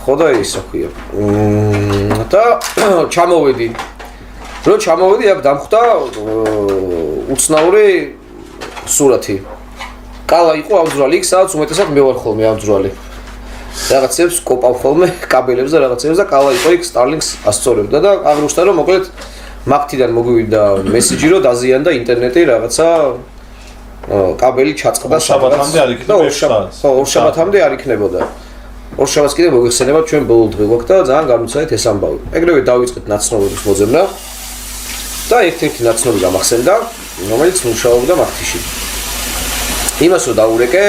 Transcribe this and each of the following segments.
ხო და ის აქვია. და ჩამოვედი. რო ჩამოვედი, აქ დამხვდა უცნაური სურათი. კალა იყო ამძვრალი, იქ სადაც უმეტესად მე ვარ ხოლმე ამძვრალი. რაღაცებს კოპავ ხოლმე კაბელებს და რაღაცებს და კალა იყო იქ Starlink-ს ასწორებდა და აღნიშნა რომ მოკლედ მაგთიდან მოგვივიდა მესიჯი რომ დაზიანდა ინტერნეტი რაღაცა კაბელი ჩაწყდა შაბათამდე არ იქნებოდა. ხო, ორ შაბათამდე არ იქნებოდა. ორ შაბათს კიდე მოიხსენება ჩვენ ბოლო დღე გვაქვს და ძალიან გამიცანეთ ეს ამბავი. ეგრევე დავიწყეთ ნაცნობების მოძებნა და ერთ-ერთი ნაცნობი გამახსენდა, რომელიც მუშაობდა მაგთიში. იმას რომ დაურეკე,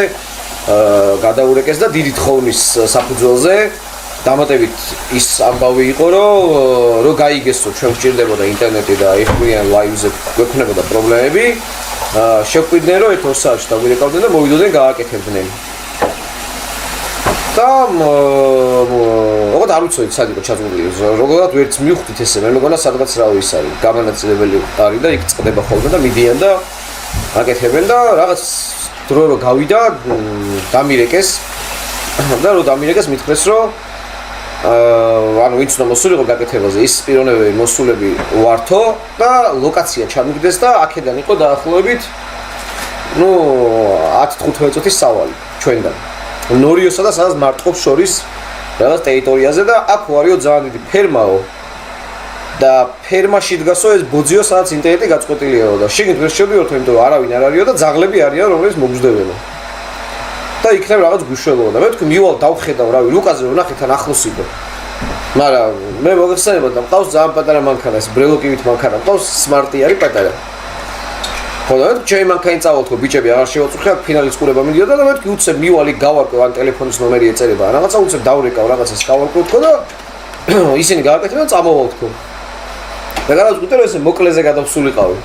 გადაურეკეს და დიდი თხოვნის საფუძველზე დამატებით ის ამბავი იყო, რომ გაიგეს რომ ჩვენ გვჭირდებოდა ინტერნეტი და ეხმიან ლაივზე გვექნებოდა პრობლემები, შეგვიდნენ რომ ერთ 2 საათში დაგვირეკავდნენ და მოვიდოდნენ გააკეთებდნენ. და ოღონდ არ ვიცოდით სად იყო ჩაწვდილი, როგორად ვერც მივხვდით ესე, მე მეგონა სადღაც რავი ის არის, გამანაწილებელი არის და იქ წდება ხოლმე და მიდიან და აკეთებენ და რაღაც დრო რო გავიდა დამირეკეს და რო დამირეკეს მითხრეს რომ ანუ ვინც უნდა მოსულიყო გაკეთებაზე ის პიროვნებები მოსულები ვართო და ლოკაცია ჩამიგდეს და აქედან იყო დაახლოებით ნუ 10-15 წუთის სავალი ჩვენგან ნორიოსა და სადაც მარტყოფს შორის რაღაც ტერიტორიაზე და აქ ვარიო ძალიან დიდი ფერმაო და ფერმაში დგასო ეს ბოძიო სადაც ინტერნეტი გაწყვეტილიაო და შეგით ვერ შევდიოთ იმიტომ რომ არავინ არ არისო და ძაღლები არიან რომელიც მოგждდებენო და იქნებ რაღაც გვიშველო და მე თქვი მივალ დავხედავ რავი ლუკაზე რომ ნახეთ თან ახლოს იყო მაგრამ მე მოგეხსენებოდ და მყავს ძალიან პატარა მანქანა ეს ბრელოკივით მანქანა მყავს სმარტი არის პატარა ხო და ჩემი მანქანი წავალ თქო ბიჭები აღარ შევაწუხე აქ ფინალის ყურება მიდიოდა და მე თქვი უცებ მივალი გავარკვევ ან ტელეფონის ნომერი ეწერება რაღაცა უცებ დავრეკავ რაღაცას გავარკვევ თქო და ისინი გააკეთებენ წამოვალ თქო და გადავწყვიტე რომ ესე მოკლეზე გადავსულიყავი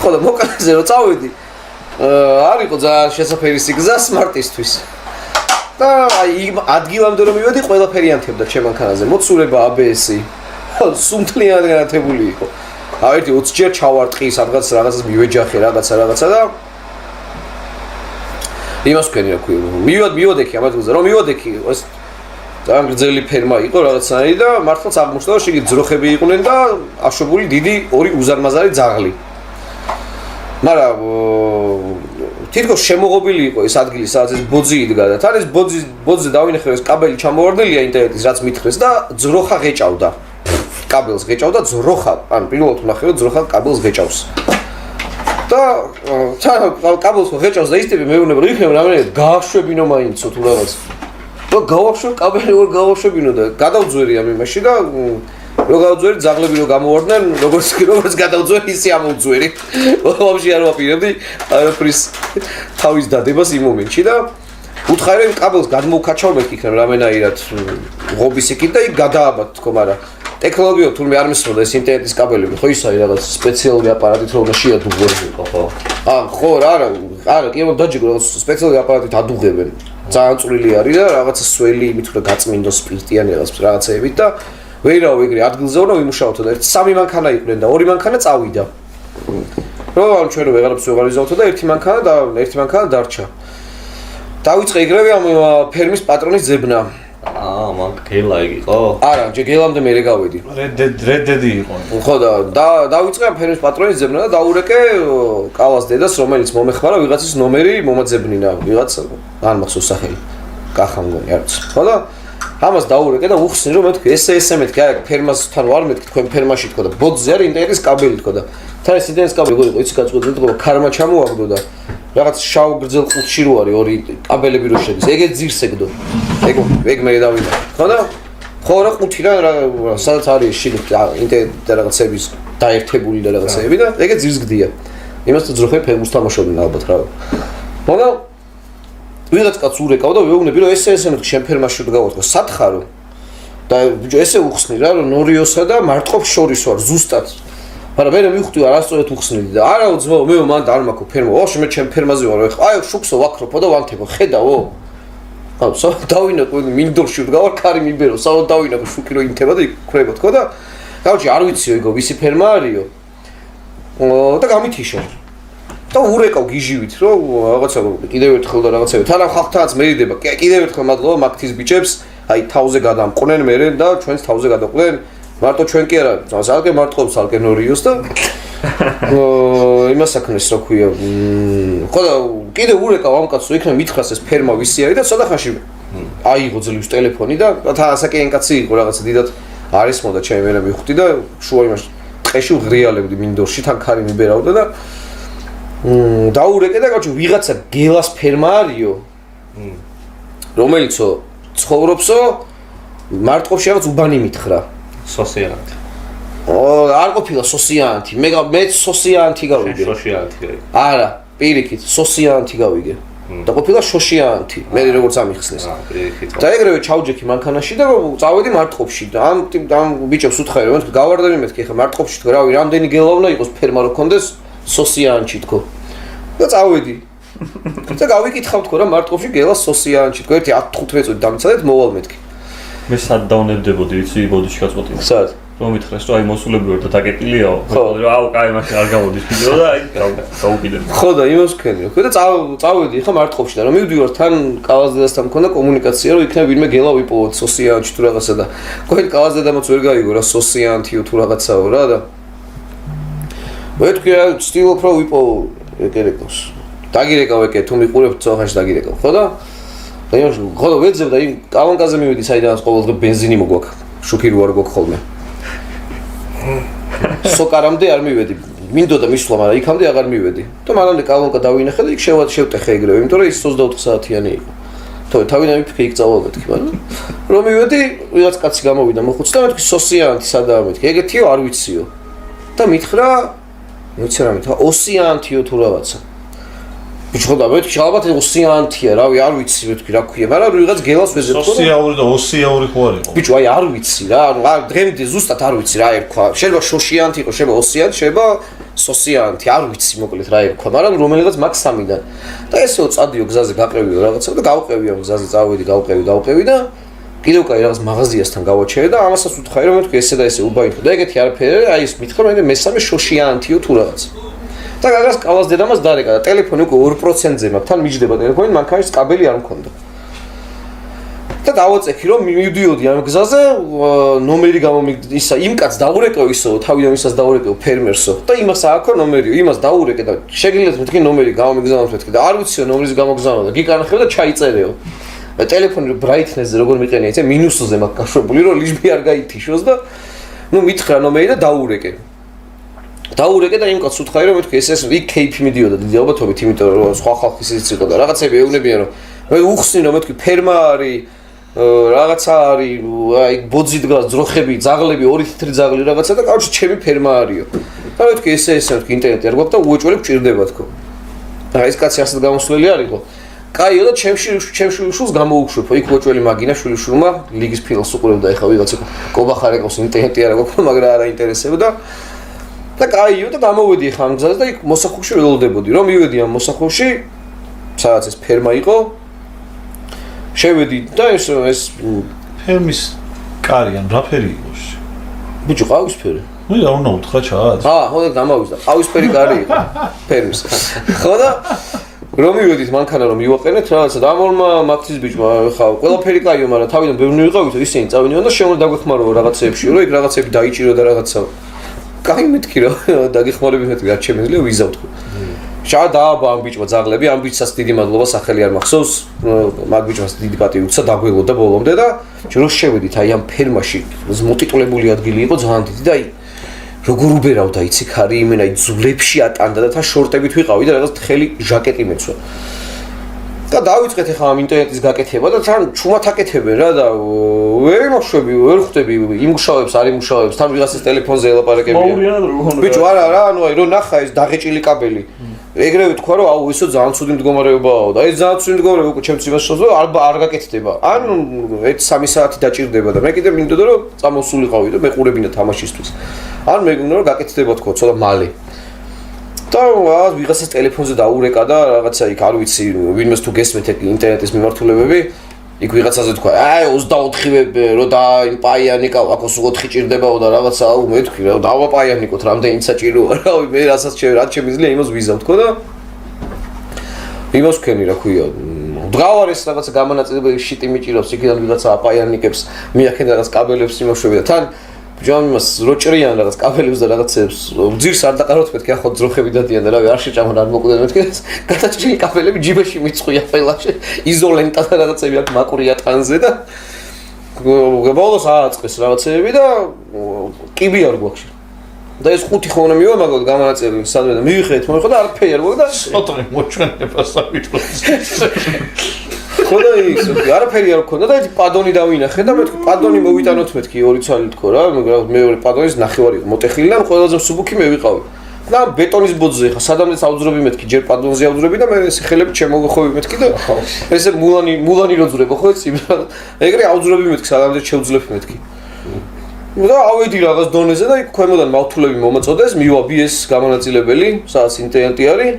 ხო და მოკლეზე რომ წავედი არ იყო ძალიან შესაფერი სიგზა სმარტისთვის და აი ადგილამდე რომ მივედი ყველაფერი ანთებდა ჩემ მანქანაზე მოცულება ABS-ი სუმთლიანად განათებული იყო ერთი 20 ჯერ ჩავარტყი სადღაც რაღაცას მივეჯახე რაღაცა და იმას ვქენი რა ქვია მივოდექი ამ ადგილზე რომ მივოდექი ეს ძალიან გრძელი ფერმა იყო რაღაცნაირი და მართლაც აღმოჩნდა რომ შიგნით ძროხები იყვნენ და აშვებული დიდი ორი უზარმაზარი ძაღლი მაგრამ თითქოს შემოღობილი იყო ეს ადგილი სადაც ეს ბოძი იდგა და თან ეს ბოძზე დავინახე ეს კაბელი ჩამოვარდნილია ინტერნეტის რაც მითხრეს და ძროხა ღეჭავდა კაბელს ღეჭავდა ძროხა ან პირველად ვნახე რომ ძროხა კაბელს ღეჭავს და თან კაბელს ღეჭავს და ის ტიპი მეუბნება რომ იქნება რამდენად გააშვებინო მაინცო თუ რაღაც და გავაშვებ კაბელი ვერ გავაშვებინო და გადავძვერი ამ იმაში და რო გავძვერი ძაღლები რო გამოვარდნენ როგორც გადავძვერი ისე ამოვძვერი ვაფშე არ ვაპირებდი არაფრის თავის დადებას იმ მომენტში და უთხარი რომ კაბელს გადმოვკაჩავ მე იქნებ რამენაირად ღობის იქით და იქ გადააბად თქო მაგრამ ტექნოლოგიო თურმე არ მისმოდა ეს ინტერნეტის კაბელები ხო ის არის რაღაც სპეციალური აპარატით რომ შეადუღოს ხო ხო არა კი ამ დაჯიგო რაღაც სპეციალური აპარატით ადუღებენ ძალიან წვრილი არის და რაღაცა სველი იმით რომ გაწმინდოს სპირტიანი რაღაცეებით და ვერავ ეგრე ადგილზე უნდა ვიმუშაოთო და 3 მანქანა იყვნენ და 2 მანქანა წავიდა რომ ჩვენ ვეღარაფერს ვეღარ ვიზავთო და ერთი მანქანა დარჩა დავიწყე ეგრევე ამ ფერმის პატრონის ძებნა მაგ გელა იყო? არა, გელამდე მე გავედი. რედედი იყო. ხო და დავიწყე ამ ფერმის პატრონის ძებნა და დაურეკე კალას დედას, რომელიც მომეხმარა ვიღაცის ნომერი მომაძებნინა, ვიღაც არ მახსოვს სახელი. კახა მგონი, არ ვიცი. ხო და ამას დაურეკე და უხსნი რომ მეთქი ესე მეთქი, აი ფერმასთან ვარ მეთქი თქვენ ფერმაში თქო და ბოძზე არის ინტერნეტის კაბელი თქო და თან ეს ინტერნეტის კაბელი იყო იცი გაწყვეტილი თქო ქარმა ჩამოაგდო და რაღაც შავ გრძელ ყუთში რო არის ორი კაბელები რო შედის ეგ ძირს ეგდო ეგ მე დავიდა ხო და ხო რა ყუთი რა სადაც არის შიგნით ინტერნეტ რაღაცების დაერთებული და რაღაცები და ეგ ძირს გდია იმას თუ ძროხები ფერმას თამაშობდნენ ალბათ რა ხო და ვიღაც კაც ურეკავ და ვეუბნები რომ ესე მეთქი შენ ფერმაში დგავ თქო სათხარო და ბიჭო ესე უხსნი რა რომ ნორიოსა და მარტყოფს შორის ვარ ზუსტად მაგრამ მე მივხვდი არასწორად უხსნიდი და არა ძმაო მე მანდ არ მაქვს ფერმა ოშ მე ჩემ ფერმაზე ვარ ეხლა აი შუქსო ვაქროფო და ვანთებო ხედავო აუ სა დავინაკო მინდორში ვდგავარ კარი მიბერო საერთოდ დავინაკო შუქი რო იმთება და იქ თქო და გავჭი არ ვიციო იგო ვისი ფერმა არისო და გამithიშე და ურეკავ გიჟივით რომ რაღაცა კიდევ ერთხელ და რაღაცები თან ამ ხალხთანაც მერიდება კიდევ ერთხელ მადლობა მაგთის ბიჭებს აი თავზე გადამყვნენ მე და ჩვენს თავზე გადაყვნენ მარტო ჩვენ კი არა ძალკე მარტყობს ალკე ნორიოს და იმას აქნეს რა ქვია ხო და კიდე ურეკავ ამ კაცს იქნა მითხრას ეს ფერმა ვისი არის და ცოტა ხანში აიღო ძლივს ტელეფონი და ასაკიან კაცი იყო რაღაცა დიდად არის მოდა ჩემი მენა მივხვდი და შუა იმაში ტყეში ვღრიალებდი მინდორში თან ქარი მიბერავდა და დაურეკე და კაცო ვიღაცა გელას ფერმა არისო რომელიცო ცხოვრობსო მარტყოფში რაღაც უბანი მითხრა სოსიანტი არ ყოფილა სოსიანტი მე სოსიანტი გავიგე სოსიანტი არა პირიქით სოსიანტი გავიგე და ყოფილა შოშიანტი მე როგორც ამიხსნეს და ეგრევე ჩავჯექი მანქანაში და წავედი მარტყოფში და ამ ბიჭებს უთხარი რომ გავარდები მეთქი ხა მარტყოფში თქო რავი რამდენი გელა უნდა იყოს ფერმა რო კონდეს სოსიანტი თქო და წავედი და გავიკითხავ თქო რა მარტყოფში გელა სოსიანტი თქო ერთი 10-15 წუთი დამცადეთ მოვალ მეთქი მე სად დაუნებდებოდი ვიცი ბოდიში გაწყვეტილი სად რომ მითხრეს რომ აი მოსულები ვარ და დაკეტილიაო ხო აუ კაი მაშინ არ გამოდის ვიდეო და აი გავუკიდებ ხო და იმას ვქენი ხო და წავედი ხა მარტყოფში და რომ მივდივარ თან კალაზდედასთან მქონდა კომუნიკაცია რომ იქნება ვინმე გელა ვიპოვოთ სოსიანტი თუ რაღაცა და ყოველ კალაზდედამაც ვერ გაიგო რა სოსიანტიო თუ რაღაცაო რა და ვეთქვი რა ვცდილობ რომ ვიპოვო ეკერეკოს დაგირეკავ ეკე თუ მიყურებ წოხაში დაგირეკავ ხო და იმაში ხო და ვეძებ და იმ კალანკაზე მივედი საიდანაც ყოველდღე ბენზინი მოგვაქვს შუქი რო არ გვაქვს ხოლმე სოკარამდე არ მივედი მინდოდა მისვლა მაგრამ იქამდე აღარ მივედი და მანამდე კალანკა დავინახე და იქ შევტეხე ეგრევე იმიტომ რომ ის 24 საათიანი იყო თავიდან ვიფიქრე იქ წავალ მეთქი მაგრამ რომ მივედი ვიღაც კაცი გამოვიდა მოხუცდა მეთქი სოსიანტი სადაა მეთქი ეგეთიო არ ვიციო და მითხრა ვიცი რა მითხრა ოსიანტიო თუ რაღაცა ბიჭო და მეთქი ალბათ ოსიანტია რავი არ ვიცი მეთქი რა ქვია მაგრამ ვიღაც გელას ვეზებო სოსიალური და ოსიური ხო არ იყო ბიჭო აი არ ვიცი რა დღემდე ზუსტად არ ვიცი რა ერქვა შეიძლება შოშიანტი იყო შეიძლება ოსიანტი შეიძლება სოსიანტი არ ვიცი მოკლედ რა ერქვა მაგრამ რომელიღაც მაგ სამიდან და ესეო წადიო გზაზე გაყევიო რაღაცა და გავყევიო გზაზე წავედი გავყევი და კიდევ კაი რაღაც მაღაზიასთან გავაჩერე და ამასაც უთხარი რომ მეთქი ესე და ესე უბაინო და ეგეთი არაფერი აი ეს მითხრა მე მესამე შოშიანტიო თუ რაღაც და გაგას კალაზდედამას დარეკა და ტელეფონი უკვე 2%-ზე მაქვს თან მიჯდება ტელეფონი მანქანის კაბელი არ მქონდა და დავაწექი რომ მივდიოდი ამ გზაზე ნომერი გამომიგდი ისა იმ კაც დაურეკო ისო თავიდან ისაც დაურეკო ფერმერსო და იმას ააქო ნომერიო იმას დაურეკე და შეგიძლიათ მეთქი ნომერი გამომიგზავნოთ მეთქი და არ ვიციო ნომერის გამოგზავნა და გიკანახებ და ჩაიწერეო და ტელეფონი ბრაითნესზე როგორ მიყენია იცი მინუსზე მაქვს გაშვებული რომ ლიჟბი არ გაითიშოს და ნუ მითხრა ნომერი და დაურეკე და იმ კაცს უთხარი რომ მეთქი ეს იქ кейფი მიდიოდა დიდი ალბათობით იმიტომ რომ სხვა ხალხის ისიც იყო და რაღაცები ეუბნებიან რომ მე უხსნი რომ მეთქი ფერმა არის რაღაცა არის აი ბოძი დგას ძროხები ძაღლები 2 თეთრი ძაღლი რაღაცა და კავშირი ჩემი ფერმა არისო და მეთქი ესე მეთქი ინტერნეტი არ გვაქვს და უეჭველი გჭირდება თქო და ეს კაცი ასეთ გამოსვლელი არისო კაიო და ჩემში შვილს გამოუშვებო იქ უეჭველი მაგინა შვილიშვილმა ლიგის ფინალს უყურებდა ეხა ვიღაცა კობახარეკოს ინტერნეტი არა გვაქვს მაგრამ არა ინტერესებდა და კაიო და გამოვედი ხა ამ გზაზე და იქ მოსახულში ველოდებოდი რომ მივედი ამ მოსახულში სადაც ეს ფერმა იყო შევედი და ეს ფერმის კარი ან რა ფერი იყო ბიჭო ყავისფერი მე რა უნდა უთხრა ჩააც ხო და გამოვიდა ყავისფერი კარი იყო ფერმის ხო და რომ მივედით მანქანა რომ მივაყენეთ რაღაცა და ამორმა მაგთის ბიჭმა ხა ყველაფერი კაიო მაგრამ თავიდან ბევრი ვიყავითო ისინი წავინიო და შემო დაგვეხმარო რაღაცეებში რომ იქ რაღაცები დაიჭირო და რაღაცა კაი მეთქი რა დაგეხმარები მეთქი რა შემიძლია ვიზა ვთქო შა დააბა ამ ბიჭმა ძაღლები ამ ბიჭსაც დიდი მადლობა სახელი არ მახსოვს მაგ ბიჭმას დიდი პატივი უცა დაგველოდა ბოლომდე და რო შევედით აი ამ ფერმაში მოტიტულებული ადგილი იყო ძალიან დიდი და აი როგორ უბერავდა იცი ხარი იმენა აი ძვლებში ატანდა და თან შორტებით ვიყავი და რაღაც თხელი ჟაკეტი მეცვა და დავიწყეთ ახლა ამ ინტერნეტის გაკეთება და თან ჩუმად აკეთებენ რა და ვერ მოშვები ვერ ხვდები იმუშავებს არ იმუშავებს თან ვიღაცის ტელეფონზე ელაპარაკებია ბიჭო არა რა ანუ აი რო ნახა ეს დაღეჭილი კაბელი ეგრევე თქვა რომ აუ ისო ძალიან ცუდი მდგომარეობაა და ეს ძალიან ცუდი მდგომარეობა უკვე ჩემს იმას შევძლო არ გაკეთდება ან 1-3 საათი დაჭირდება და მე კიდე მინდოდა რომ წამოსულიყავი და მეყურებინა თამაშისთვის ან მეგონა რომ გაკეთდება თქო ცოტა მალე და ვიღაცას ტელეფონზე დაურეკა და რაღაცა იქ არ ვიცი ვინმეს თუ გესმით ინტერნეტის მიმართულებები იქ ვიღაცაზე თქვა აი 24-ვე რო და იმ პაიანიკა აქოს 4 ჭირდებაო და რაღაცა აუ მე თქვი რა დავაპაიანიკოთ რამდენი საჭიროა რავი მე რასაც რაც შემიძლია იმას ვიზავ თქო და იმას ვქენი რა ქვია მდგავარეს რაღაცა გამანაწილებელი შიტი მიჭირავს, იქიდან ვიღაცა აპაიანიკებს, მიაქენ რაღაც კაბელებს იმოშვები და თან ბიჭამ იმას როჭრიან რაღაც კაბელებს და რაღაცებს ძირს არ დაყაროთ მეთქი ახლა ძროხები დადიან და რავი არ შეჭამონ არ მოკვდნენ მეთქი გადაჭრილი კაბელები ჯიბეში მიწყვია ყველაში იზოლენტა და რაღაცები აქ მაკურია ტანზე და ბოლოს ააწყეს რაღაცები და კიბი არ გვაქვს და ეს 5 ხონა მივამაგოთ გამანაწილებელი სადმე და მივიხეთ მოიხო და არაფერი არ მოგდა სოტრე მოჩვენება საერთოდ ხოდა ის არაფერი არ მქონდა და ერთი პადონი დავინახე და მეთქი პადონი მოვიტანოთ მეთქი 2 ცალი თქო რა მეორე პადონის ნახევარი მოტეხილი და ყველაზე მსუბუქი მე ვიყავი და ბეტონის ბოძზე ხა სადამდეც ავძრობი მეთქი ჯერ პადონზე ავძრობი და მე ესე ხელები შემოგეხოვი მეთქი და ესე მულანი როძრებო ხო იცი ეგრე ავძრობი მეთქი სადამდეც შევძლებ მეთქი და ავედი რაღაც დონეზე და იქ ქვემოდან მავთულები მომაწოდეს მივა BS გამანაწილებელი სადაც ინტერნეტი არის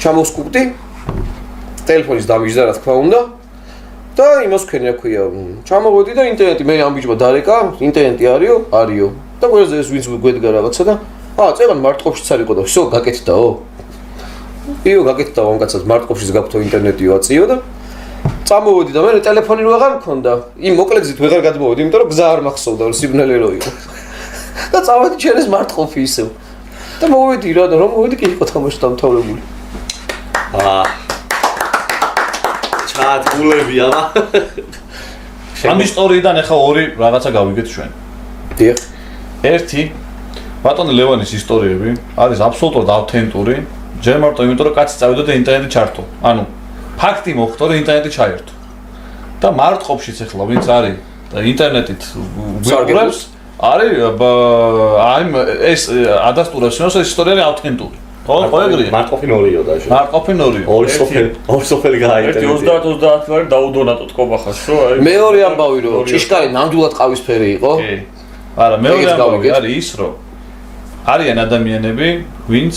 ჩამოვსკუპტი ტელეფონის დამიჯდა რა თქმა უნდა და იმას ვქენი რა ქვია ჩამოვედი და ინტერნეტი მე ამ ბიჭმა დარეკა ინტერნეტი არისო და ყველაზე ეს ვინც გვედგა რაღაცა და წეგან მარტყოფშიც არისო და всё გაკეთდაო იო გაკეთდაო ამ კაცს მარტყოფშიც გაქვთო ინტერნეტიო აწიო და წამოვედი და მე ტელეფონი რო აღარ მქონდა იმ მოკლეგზით ვეღარ გადმოვედი იმიტომ რომ გზა არ მახსოვდა რომ სიგნალი რო იყო და წავედი ჩერეს მარტყოფი ისევ და მოვედი რა და რომ მოვედი კი იყო თამაში დამთავრებული ჩატულები ამა ამ ისტორიიდან ახლა ორი რაღაცა გავიგეთ ჩვენ დიახ ერთი ბატონ ლევანის ისტორიები არის აბსოლუტურად ავთენტური ჯერ მარტო იმიტომ რომ კაცი წავიდა და ინტერნეტი ჩართო ანუ ფაქტი მოხდა რომ ინტერნეტი ჩაერთო და მარტყოფშიც ახლა ვინც არის და ინტერნეტით ვიყურებს არის აი ეს ადასტურებს რომ ეს ისტორია არის ავთენტური ხო ეგრეა მარტყოფი ნორიო და მარტყოფი ნორიო ორი სოფელი გააიტანე 30 ვარი დაუდონატოთ ყობახას რო აი მეორე ამბავი რომ ჭიშკარი ნამდვილად ყავისფერი იყო კი არა მეორე ამბავი არის ის რომ არიან ადამიანები ვინც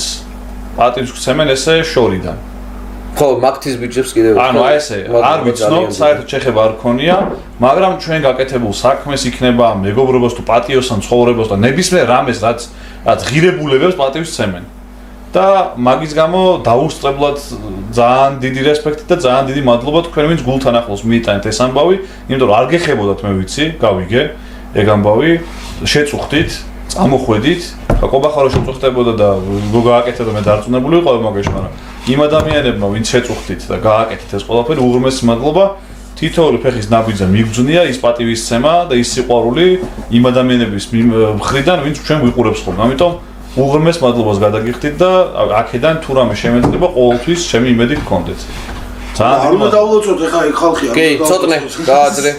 პატივს გცემენ ესე შორიდან ხო მაგთის ბიჭებს კიდევ ანუ აი ესე არ ვიცნობ საერთოდ შეხება არ ქონია მაგრამ ჩვენ გაკეთებულ საქმეს იქნება მეგობრობას თუ პატიოს ან ცხოვრებას და ნებისმიერ რამეს რაც ღირებულებებს პატივს ცემენ და მაგის გამო დაუსწრებლად ძალიან დიდი რესპექტი და ძალიან დიდი მადლობა თქვენ ვინც გულთან ახლოს მიიტანეთ ეს ამბავი იმიტომ რომ არ გეხებოდათ მე ვიცი გავიგე ეგ ამბავი შეწუხდით წამოხვედით ყობახა რო შეწუხდებოდა და გააკეთებდა მე დარწმუნებული ვიყავი მაგაში მაგრამ იმ ადამიანებმა ვინც შეწუხდით და გააკეთეთ ეს ყველაფერი უღრმესი მადლობა თითოეული ფეხის ნაბიჯზე მიგძნია ის პატივისცემა და ის სიყვარული იმ ადამიანების მხრიდან ვინც ჩვენ ვიყურებს ხოლმე ამიტომ უღრმეს მადლობას გადაგიხდით და აქედან თუ რამე შემეძლება ყოველთვის ჩემი იმედი გქონდეთ ძალიან არ უნდა დავლოცოთ ეხა ეგ ხალხი კი ცოტნე გააძრე